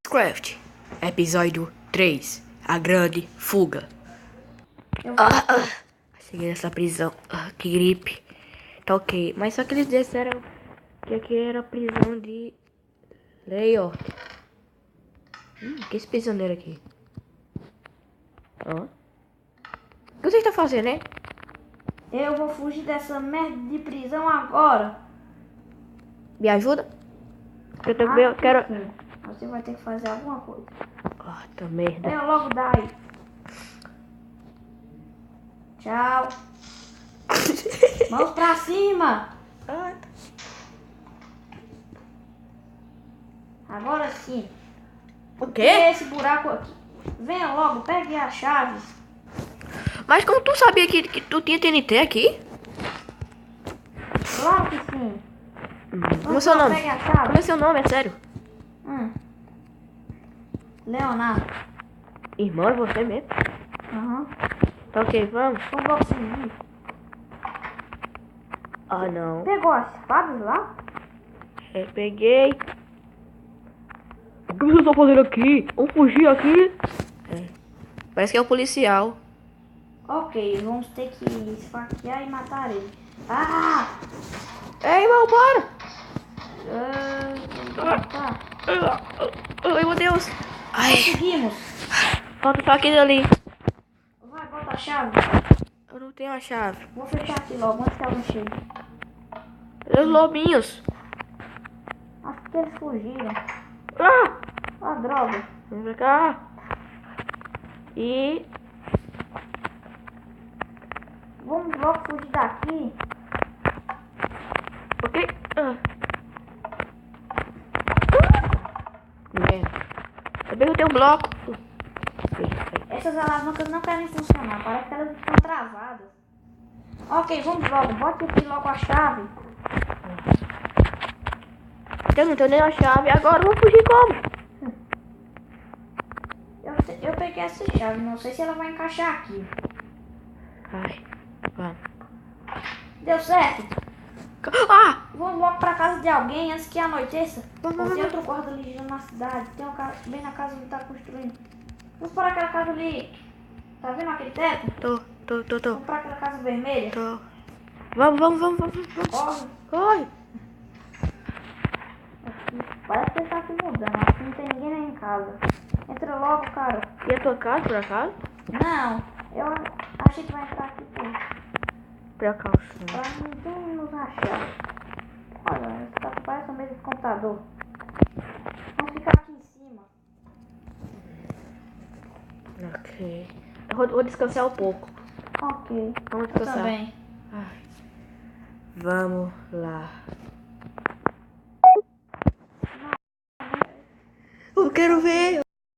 Craft, episódio 3, a grande fuga. Cheguei nessa prisão, que gripe. Tá ok, mas só que eles disseram que aqui era prisão de lei, ó. Que esse prisioneiro aqui? O que você está fazendo, né? Eu vou fugir dessa merda de prisão agora. Me ajuda? Eu quero... Sim. Você vai ter que fazer alguma coisa. Tá merda. Venha logo daí. Tchau. Mãos pra cima. Agora sim. O Que quê? é esse buraco aqui? Venha logo, pegue as chaves. Mas como tu sabia que tu tinha TNT aqui? Claro que sim. Como é seu nome? Pegue a chave. Como é seu nome, é sério? Leonardo. Irmão, é você mesmo? Aham. Tá ok, vamos. Como você diz? Ah, não. Pegou as espadas lá? Peguei. O que vocês estão fazendo aqui? Vamos fugir aqui? Parece que é o policial. Ok, vamos ter que esfaquear e matar ele. Ah! Ei, irmão, para! Tá. Ai, meu Deus. Ai, Conseguimos. falta só aquele ali. Vai, bota a chave. Eu não tenho a chave. Vou fechar aqui logo antes que alguém chegue. Os lobinhos. Acho que eles fugiram. Ah! Ah, droga. Vem pra cá. E... Vamos logo fugir daqui. Ok. Merda. Também eu tenho um bloco. Essas alavancas não querem funcionar. Parece que elas estão travadas. Ok, vamos logo. Bote aqui logo a chave. Eu não tenho nem a chave. Agora vamos fugir como? Eu peguei essa chave. Não sei se ela vai encaixar aqui. Ai, vamos. Deu certo. Ah! Vamos logo pra casa de alguém antes que anoiteça. Vamos. Tem outro guarda ali na cidade. Tem um cara bem na casa onde tá construindo. Vamos para aquela casa ali. Tá vendo aquele teto? Tô. Vamos para aquela casa vermelha. Tô. Vamos. Corre. Corre. Parece que ele tá se mudando. Acho que não tem ninguém aí em casa. Entra logo, cara. E a tua casa, por acaso? Não. Eu achei que vai entrar aqui por Precaução. pra ninguém nos achar. Olha, tá parece a mesa de computador. Vamos ficar aqui em cima. Ok. Eu vou descansar um pouco. Ok. Vamos Eu descansar. também. Ai. Vamos lá. Eu quero ver